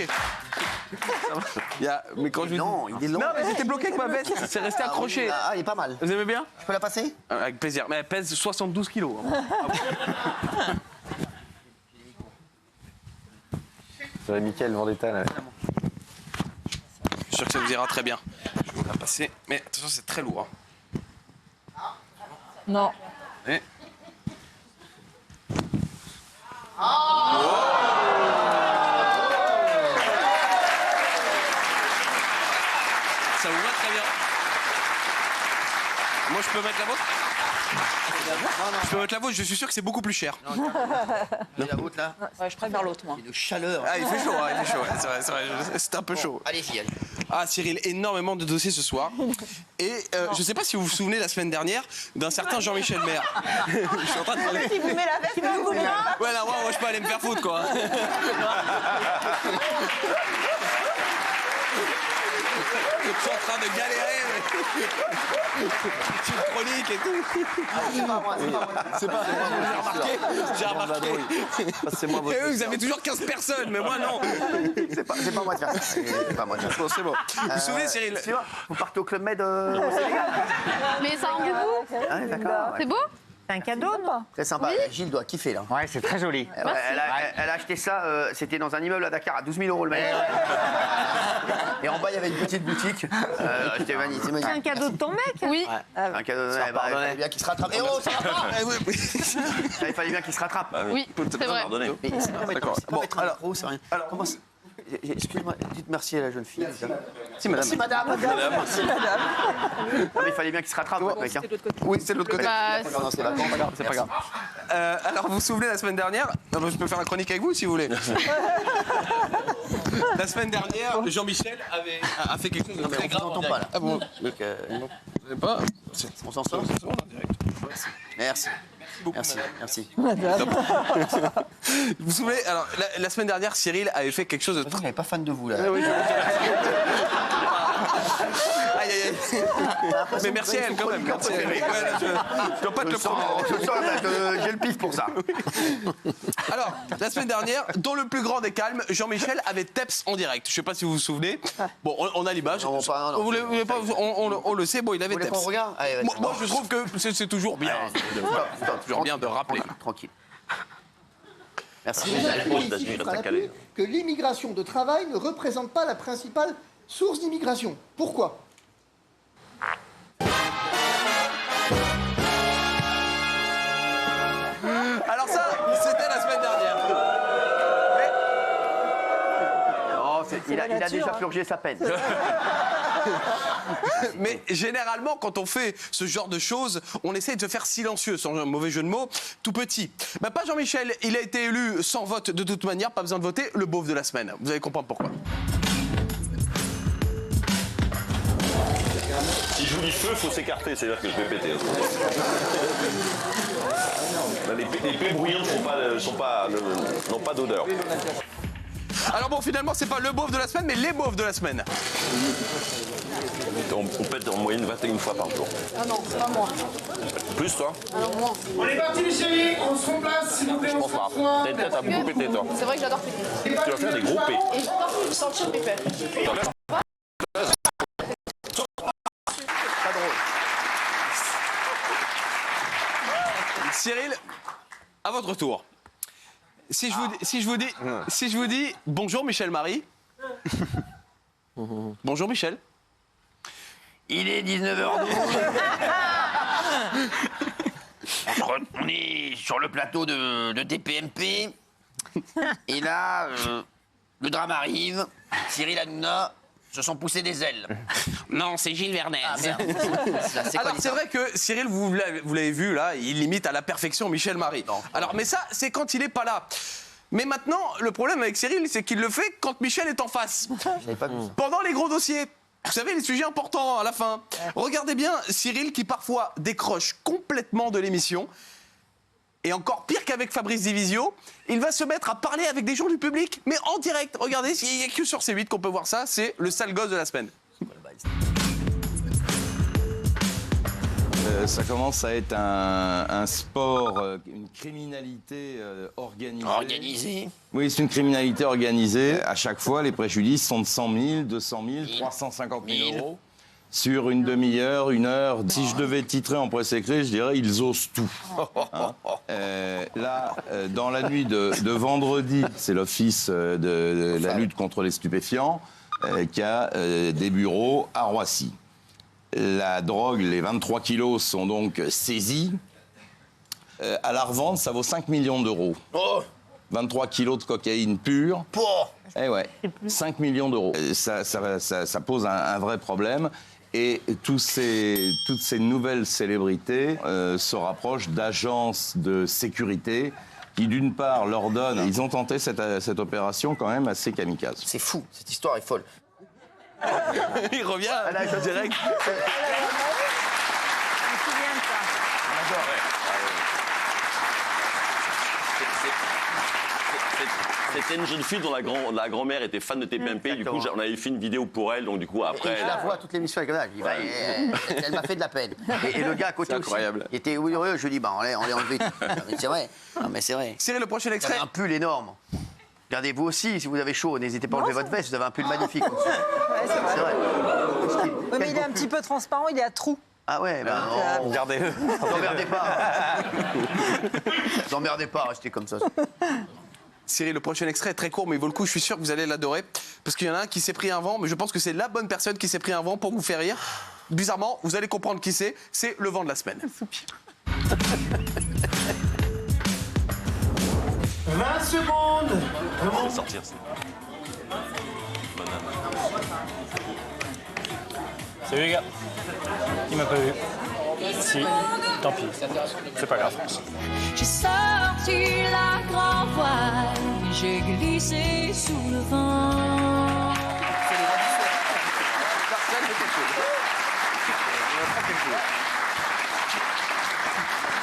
bloqué. Mais quand je... Non, il est long. Non, mais j'étais bloqué avec ma veste. C'est resté accroché. Ah, il est pas mal. Vous aimez bien? Je peux la passer? Avec plaisir. Mais elle pèse 72 kilos. J'aurais Mickaël Vendetta là. Je suis sûr que ça vous ira très bien. Je vais vous la passer. Mais attention, c'est très lourd. Non. Et... Ça vous va très bien. Moi, je peux mettre la vôtre? Je peux mettre la vôtre, je suis sûr que c'est beaucoup plus cher. La vôtre là? Ouais, je préfère l'autre, moi. Il y a de chaleur. Ah, il fait chaud, il fait chaud. Ouais, c'est vrai, c'est un peu chaud. Allez-y, allez. Ah, Cyril, énormément de dossiers ce soir. Et je sais pas si vous vous souvenez la semaine dernière d'un certain Jean-Michel Maire. Je suis en train de parler. Qui vous met la veste, vous met la... Ouais, là, moi, je peux aller me faire foutre, quoi. Je suis en train de galérer. Petite chronique et tout. C'est pas moi, c'est pas moi. J'ai remarqué. C'est moi votre. Et eux, vous avez toujours 15 personnes, mais moi, non. C'est pas moi de faire ça. C'est pas moi de faire ça. Bon, c'est bon. Vous vous souvenez, Cyril? Excusez-moi, vous partez au Club Med au Sénégal? Mais ça rendez-vous? Ah, d'accord. C'est beau? C'est un cadeau, non? Très sympa. Gilles doit kiffer là. Ouais, c'est très joli. Elle a acheté ça, c'était dans un immeuble à Dakar à 12 000 € le mètre. Et en bas, il y avait une petite boutique. C'était magnifique. C'est un cadeau de ton mec? Oui. Un cadeau de... il fallait bien qu'il se rattrape. Eh oh, ça va pas. Il fallait bien qu'il se rattrape. Oui, c'est vrai. Mais c'est pas D'accord. mettre Bon, mettre un micro, c'est rien. alors, Comment excusez-moi, dites merci à la jeune fille. Si, madame. Merci madame. Merci madame. Non, mais il fallait bien qu'il se rattrape, votre mec. Hein. Oui, c'est de l'autre côté. Bah, Pendant ses vacances. C'est pas grave. Alors, vous vous souvenez la semaine dernière? Non, je peux faire la chronique avec vous si vous voulez. La semaine dernière, Jean-Michel a fait quelque chose de très grave. on n'entend pas là. Ah bon? Donc, Vous savez pas? on s'en sort. C'est bon, en direct. Merci. Merci. Vous vous souvenez, alors, la semaine dernière, Cyril avait fait quelque chose de Vous très... n'êtes pas fan de vous là. Aïe, aïe, aïe. Mais merci à elle quand même. Merci à elle. Ouais, là, je dois pas te le prendre. J'ai le pif pour ça. Alors, la semaine dernière, dans le plus grand des calmes, Jean-Michel avait Teps en direct. Je sais pas si vous vous souvenez. Bon, on a l'image. Non, pas, non. Vous voulez pas, on le sait, bon, il avait Vous voulez Teps. qu'on regarde? Allez, vas-y. Moi, je trouve que c'est toujours bien. Toujours bien de rappeler. Tranquille. Merci. Vous appuyez ici sur un appui que l'immigration de travail ne représente pas la principale source d'immigration. Pourquoi? Alors ça, c'était la semaine dernière. Il a déjà purgé sa peine. Mais généralement, quand on fait ce genre de choses, on essaie de se faire silencieux, sans un mauvais jeu de mots, tout petit. Bah, pas Jean-Michel, il a été élu sans vote de toute manière, pas besoin de voter, le beauf de la semaine. Vous allez comprendre pourquoi. Si je vous dis feu, faut s'écarter, c'est-à-dire que je vais péter. Les pets bruyants n'ont pas d'odeur. Alors bon, finalement, c'est pas le beauf de la semaine, mais les beaufs de la semaine. On pète en moyenne 21 fois par jour. Ah non, c'est pas moi. Plus, toi? Alors moi. On est parti les chéris, on se remplace s'il vous plaît. Je pense pas. T'as une tête à beaucoup péter, toi. C'est vrai que j'adore péter. Tu vas faire des gros pets. Et j'adore sentir mes pets. Cyril, à votre tour. Si je vous dis bonjour Michel Marie. Bonjour Michel. Il est 19h12. On est sur le plateau de TPMP. Et là, le drame arrive. Cyril Hanouna se sont poussés des ailes. Non, c'est Gilles Vernet. Ah merde. Alors c'est vrai que Cyril, vous l'avez vu là, il imite à la perfection Michel Marie. Alors mais ça, c'est quand il est pas là. Mais maintenant, le problème avec Cyril, c'est qu'il le fait quand Michel est en face. J'avais pas vu ça. Pendant les gros dossiers. Vous savez, les sujets importants à la fin. Regardez bien Cyril qui parfois décroche complètement de l'émission. Et encore pire qu'avec Fabrice Divisio, il va se mettre à parler avec des gens du public, mais en direct. Regardez, il n'y a que sur C8 qu'on peut voir ça, c'est le sale gosse de la semaine. Ça commence à être un sport, une criminalité organisée. Organisé. Oui, c'est une criminalité organisée. À chaque fois, les préjudices sont de 100 000, 200 000, 350 000 euros sur une demi-heure, une heure. Si je devais titrer en presse écrite, je dirais ils osent tout. Hein. Là, dans la nuit de vendredi, c'est l'Office de la lutte contre les stupéfiants qui a des bureaux à Roissy. La drogue, les 23 kilos sont donc saisis. À la revente, ça vaut 5 millions d'euros. Oh 23 kilos de cocaïne pure. Pouah. Eh ouais, 5 millions d'euros. Ça pose un vrai problème. Et toutes ces nouvelles célébrités se rapprochent d'agences de sécurité qui, d'une part, leur donnent... Ils ont tenté cette opération quand même assez kamikaze. C'est fou, cette histoire est folle. Il revient direct. Je me souviens de ça. C'était une jeune fille dont la grand-mère était fan de TPMP. Du coup, on avait fait une vidéo pour elle. Donc, du coup, après. Et je la vois à toute l'émission avec elle. Elle m'a fait de la peine. Et le gars à côté aussi. incroyable. Il était heureux. Je lui dis, on l'a enlevé. Mais c'est vrai. Non, mais c'est vrai. Cyril, le prochain Vous extrait. avez un pull énorme. Regardez, vous aussi, si vous avez chaud, n'hésitez pas à enlever votre veste. Vous avez un pull magnifique. C'est vrai. Oui, mais il est un petit peu transparent, il est à trous. Ah ouais, ben non. Regardez-le. N'emmerdez pas. N'emmerdez pas, restez comme ça. Cyril, le prochain extrait est très court, mais il vaut le coup. Je suis sûr que vous allez l'adorer. Parce qu'il y en a un qui s'est pris un vent, mais je pense que c'est la bonne personne qui s'est pris un vent pour vous faire rire. Bizarrement, vous allez comprendre qui c'est. C'est le vent de la semaine. 20 secondes. On va sortir ça. Salut les gars. Il m'a pas vu. Si, tant pis. C'est pas grave. J'ai sorti la grand voile, j'ai glissé sous le vent.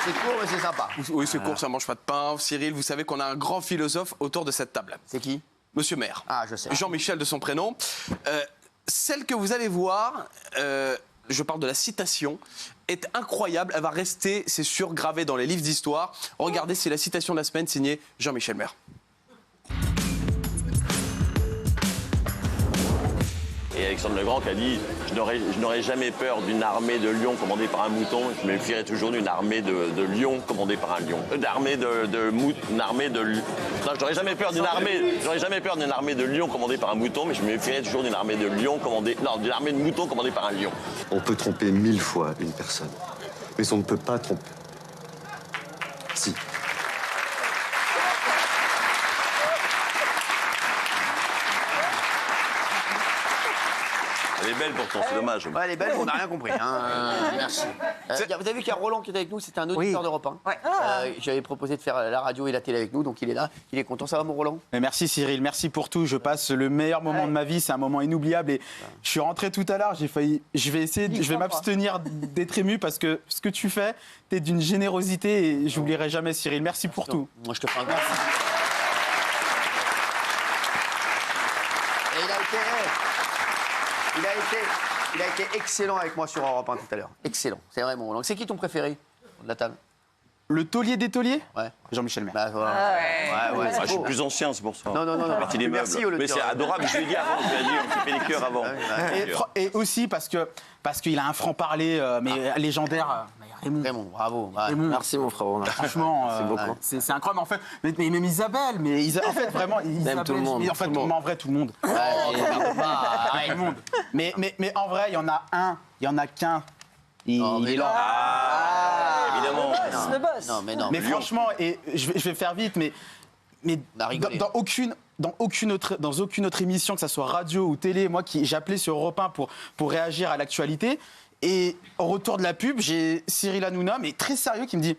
C'est court, mais c'est sympa. Oui, c'est court, ça mange pas de pain. Cyril, vous savez qu'on a un grand philosophe autour de cette table. C'est qui? Monsieur Maire. Ah, je sais. Jean-Michel de son prénom. Celle que vous allez voir, je parle de la citation, est incroyable. Elle va rester, c'est sûr, gravée dans les livres d'histoire. Regardez, c'est la citation de la semaine signée Jean-Michel Maire. Et Alexandre le Grand qui a dit je n'aurais jamais peur d'une armée de lions commandée par un mouton, je me méfierais toujours d'une armée de lions commandée par un lion. Une armée non, je n'aurais jamais peur d'une armée de lions commandée par un mouton, mais je me méfierais toujours d'une armée de lions commandée. Non, d'une armée de moutons commandée par un lion. On peut tromper 1000 fois une personne, mais on ne peut pas tromper. Si. Elle est belle pourtant, c'est dommage. Ouais, elle est belle, on n'a rien compris. Hein. Merci. Vous avez vu qu'il y a Roland qui est avec nous, c'était un auditeur d'Europe 1. Ouais. J'avais proposé de faire la radio et la télé avec nous, donc il est là. Il est content, ça va mon Roland? Mais merci Cyril, merci pour tout. Je passe le meilleur moment de ma vie, c'est un moment inoubliable. Et je suis rentré tout à l'heure, je vais m'abstenir d'être ému parce que ce que tu fais, t'es d'une générosité et j'oublierai jamais Cyril. Merci pour tout. Moi je te fais un grand. Et il a été excellent avec moi sur Europe 1 tout à l'heure. Excellent, c'est vrai mon Roland. C'est qui ton préféré de la table? Le taulier des tauliers? Ouais. Jean-Michel Maire. Bah, voilà. Ouais, Je suis plus ancien, c'est pour ça. Non. Partie des Merci, meubles. Mais c'est auditeur. adorable, je l'ai dit avant, on s'est fait les cœurs avant. Et aussi parce qu'il a un franc-parler légendaire. Raymond, bravo. Ouais. Merci mon frère. Franchement, c'est incroyable. En fait, mais même Isabelle, en fait vraiment, Isabelle, tout le monde. mais en fait, en vrai, tout le monde. Tout le monde. Mais en vrai, il y en a un, il y en a qu'un. Il est là. Évidemment. Le boss. Non. Mais franchement, et je vais faire vite, mais dans aucune autre émission, que ça soit radio ou télé, moi j'appelais sur Europe 1 pour réagir à l'actualité. Et au retour de la pub, j'ai Cyril Hanouna, mais très sérieux, qui me dit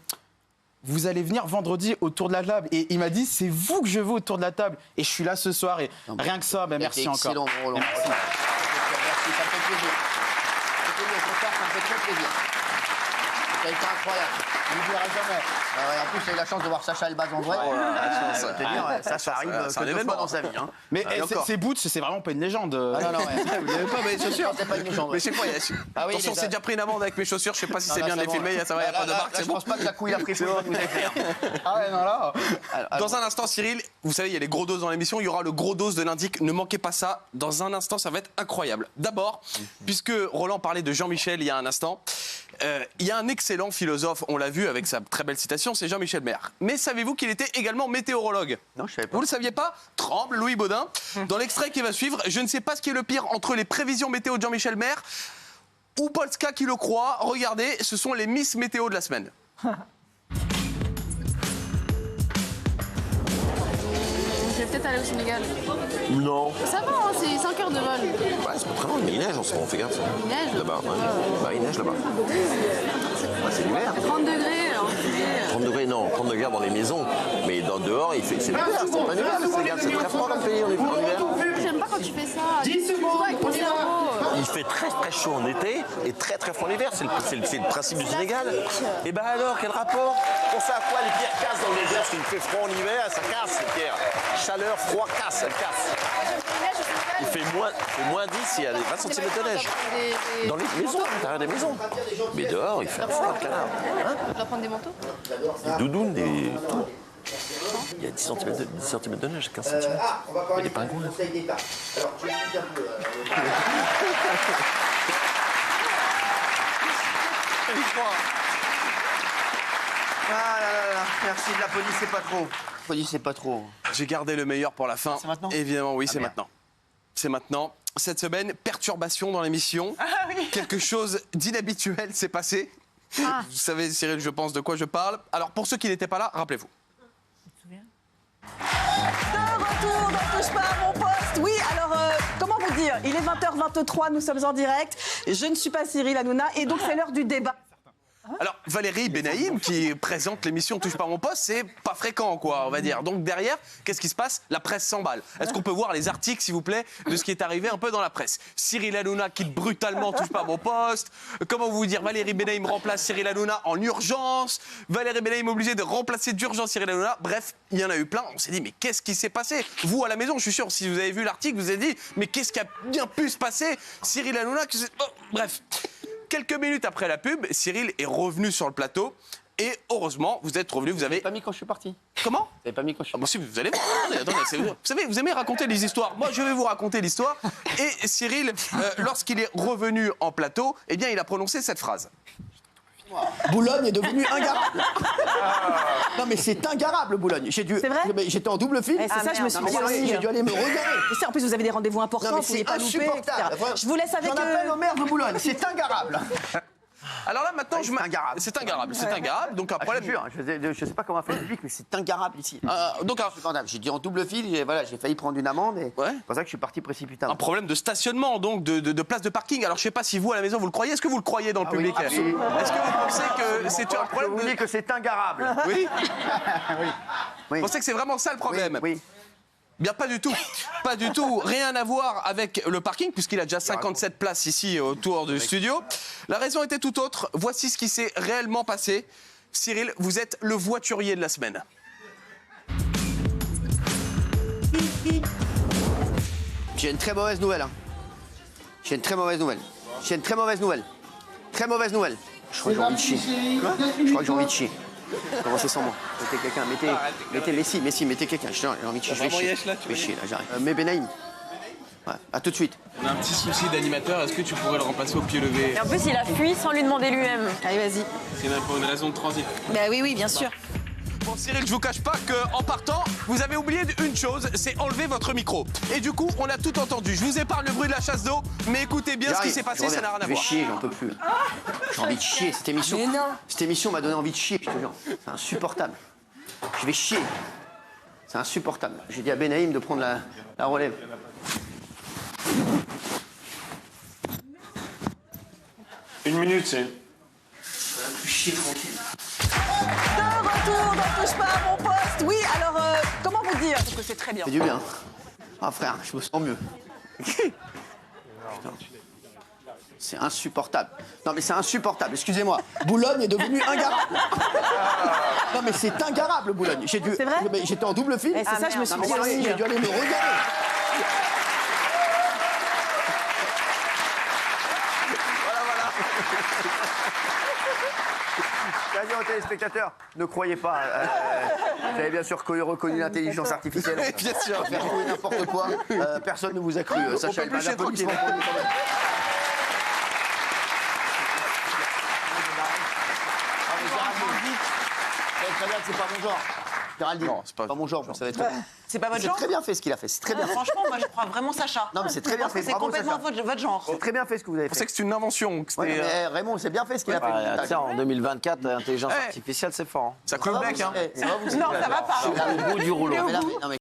vous allez venir vendredi autour de la table. Et il m'a dit c'est vous que je veux autour de la table. Et je suis là ce soir. Et rien que ça, merci encore. Excellent, Roland. Merci, ça me fait plaisir. Ça me fait très plaisir. Ça a été incroyable. Je ne l'oublierai jamais. En plus, j'ai eu la chance de voir Sacha Elbaz en vrai. Ça arrive que 2 fois dans sa vie. Hein. Mais ces Boots, c'est vraiment pas une légende. Ah non, ouais. Vous n'avez pas mes chaussures? C'est pas une légende. Mais c'est quoi? Attention, c'est déjà pris une amende avec mes chaussures. Je sais pas si c'est bien de les filmer. Ça va, il n'y a pas de marque. Je pense pas que la couille a pris fou. Ah ouais, non, là. Dans un instant, Cyril, vous savez, il y a les gros doses dans l'émission. Il y aura le gros dose de l'indique. Ne manquez pas ça. Dans un instant, ça va être incroyable. D'abord, puisque Roland parlait de Jean-Michel il y a un instant, il y a un excellent philosophe, on l'a vu avec sa très belle citation, c'est Jean-Michel Maire. Mais savez-vous qu'il était également météorologue? Non, je savais pas. Vous le saviez pas? Tremble, Louis Baudin. Dans l'extrait qui va suivre, je ne sais pas ce qui est le pire entre les prévisions météo de Jean-Michel Maire ou Polska qui le croit. Regardez, ce sont les Miss Météo de la semaine. Je vais peut-être aller au Sénégal. Non. Ça va, hein, c'est 5 heures de vol. Ouais, c'est pas très loin, mais il neige en ce moment, fais gaffe. Il neige. Là-bas, ouais. Bah, il neige là-bas. Bah, c'est l'hiver. 30 degrés, en juillet. 30 degrés, non, 30 degrés dans les maisons. Mais dehors, il fait. C'est l'hiver, c'est en hiver, le Sénégal. C'est très froid comme pays en hiver. J'aime pas quand tu fais ça. 10 secondes avec mon cerveau. Il fait très très chaud en été et très très froid en hiver. C'est le principe du Sénégal. Et bah alors, quel rapport? Pour ça, à quoi les pierres cassent dans le désert? Parce qu'il fait froid en hiver, ça casse les pierres. Chaleur, froid, casse, elle casse. Il fait moins 10, il y a 20 cm de neige. Dans les maisons, à l'intérieur des maisons. Mais dehors, il fait un froid de canard. Hein? On doit prendre des manteaux. Des doudounes, des tout. Il y a 10 cm de neige, 15 cm. Il y a des pingouins. Ah là là là, merci, ne l'applaudissez pas trop. Applaudissez pas trop. J'ai gardé le meilleur pour la fin. C'est maintenant? Évidemment, oui, c'est merde. maintenant. C'est maintenant. Cette semaine, perturbation dans l'émission. Quelque chose d'inhabituel s'est passé. Vous savez, Cyril, je pense de quoi je parle. Alors, pour ceux qui n'étaient pas là, rappelez-vous. De retour dans Touche pas à mon poste. Oui, alors, comment vous dire? Il est 20h23, nous sommes en direct. Je ne suis pas Cyril Hanouna et donc c'est l'heure du débat. Alors, Valérie Benaïm, qui présente l'émission Touche pas à mon poste, c'est pas fréquent, quoi, on va dire. Donc, derrière, qu'est-ce qui se passe? La presse s'emballe. Est-ce qu'on peut voir les articles, s'il vous plaît, de ce qui est arrivé un peu dans la presse? Cyril Hanouna quitte brutalement Touche pas à mon poste. Comment vous dire? Valérie Benaïm remplace Cyril Hanouna en urgence. Valérie Benaïm obligée de remplacer d'urgence Cyril Hanouna. Bref, il y en a eu plein. On s'est dit, mais qu'est-ce qui s'est passé? Vous, à la maison, je suis sûr, si vous avez vu l'article, vous vous êtes dit, mais qu'est-ce qui a bien pu se passer? Cyril Hanouna, bref. Quelques minutes après la pub, Cyril est revenu sur le plateau et heureusement, vous êtes revenu, vous avez... Pas mis quand je suis parti. Comment? Vous n'avez pas mis quand je suis parti. Vous allez voir. Attendez, vous savez, vous aimez raconter des histoires. Moi, je vais vous raconter l'histoire. Et Cyril, lorsqu'il est revenu en plateau, eh bien, il a prononcé cette phrase. Boulogne est devenu ingarable. Non mais c'est ingarable Boulogne. C'est vrai? J'étais en double fil. C'est ça, je me suis dit aussi. J'ai dû aller me regarder. Mais en plus, vous avez des rendez-vous importants, Non mais vous ne c'est pouvez pas louper, etc. insupportable. Je vous laisse avec... J'en appelle au maire de Boulogne. C'est ingarable. Alors là, maintenant, c'est ingarable. C'est ingarable. C'est ingarable. Donc, un problème. Je sais pas comment faire le public, mais c'est ingarable ici. Donc, j'ai dit en double fil, j'ai failli prendre une amende et c'est pour ça que je suis parti précipitamment. un problème de stationnement, donc de place de parking. Alors, je sais pas si vous, à la maison, vous le croyez. Est-ce que vous le croyez dans le public? oui, absolument. Est-ce que vous pensez que c'est un problème? Je vous dis que c'est ingarable. Oui. Oui. Vous pensez que c'est vraiment ça le problème? Oui. Bien, pas du tout. Pas du tout. Rien à voir avec le parking, puisqu'il a déjà 57 places ici autour du studio. La raison était tout autre. Voici ce qui s'est réellement passé. Cyril, vous êtes le voiturier de la semaine. J'ai une très mauvaise nouvelle. Hein. J'ai une très mauvaise nouvelle. J'ai une très mauvaise nouvelle. Très mauvaise nouvelle. Je crois que j'ai envie de chier. Je crois que j'ai envie de chier. Commencez sans moi. Mettez quelqu'un, mettez quelqu'un. J'ai envie de chier. Je vais chier. Je vais chier, là, j'arrive. Mais Benaïm. Ouais, à tout de suite. On a un petit souci d'animateur. Est-ce que tu pourrais le remplacer au pied levé? Et en plus, il a fui sans lui demander lui-même. Allez, vas-y. C'est même pour une raison de transit. Bah oui, bien sûr. Bon, Cyril, je vous cache pas qu'en partant, vous avez oublié une chose, c'est enlever votre micro. Et du coup, on a tout entendu. Je vous épargne le bruit de la chasse d'eau, mais écoutez bien ce qui s'est passé, ça n'a rien à Je vais voir. chier, j'en peux plus. J'ai envie de chier, cette émission. Mais non. Cette émission m'a donné envie de chier, je te jure. C'est insupportable. Je vais chier. C'est insupportable. J'ai dit à Benaïm de prendre la relève. Une minute, c'est. Je chier tranquille. De retour dans Touche pas à mon poste. Oui, alors, comment vous dire? Parce que c'est très bien. C'est du bien. Ah frère, je me sens mieux. Putain. C'est insupportable. Non mais c'est insupportable, excusez-moi. Boulogne est devenu ingarable. Non mais c'est ingarable Boulogne. C'est vrai? J'étais en double fil. Et c'est ça, je me suis dit Non, mais aussi. j'ai dû aller me regarder. Je tiens à dire aux téléspectateurs, ne croyez pas. Vous avez bien sûr reconnu l'intelligence artificielle. Bien sûr. Faire trouver n'importe quoi. Personne ne vous a cru. Sacha peut plus Elman, chez applaudissements pour lui quand même. Très bien, c'est pas mon genre. Géraldine, Non, c'est pas mon genre, vous savez très bien. C'est pas votre C'est genre très bien fait ce qu'il a fait, c'est très bien fait. Franchement, moi je crois vraiment Sacha. Non mais c'est très bien fait, C'est bravo complètement Sacha. votre genre. C'est très bien fait ce que vous avez Je pensais fait. que c'était une invention. Que Ouais, c'était, mais Raymond, c'est bien fait ce qu'il a fait. Bah, tiens, en 2024, l'intelligence Ouais. artificielle, c'est fort. Hein. Ça coule le bec, hein. Ça va vous Non, ça va pas. Au bout du rouleau. Mais là, mais- non, mais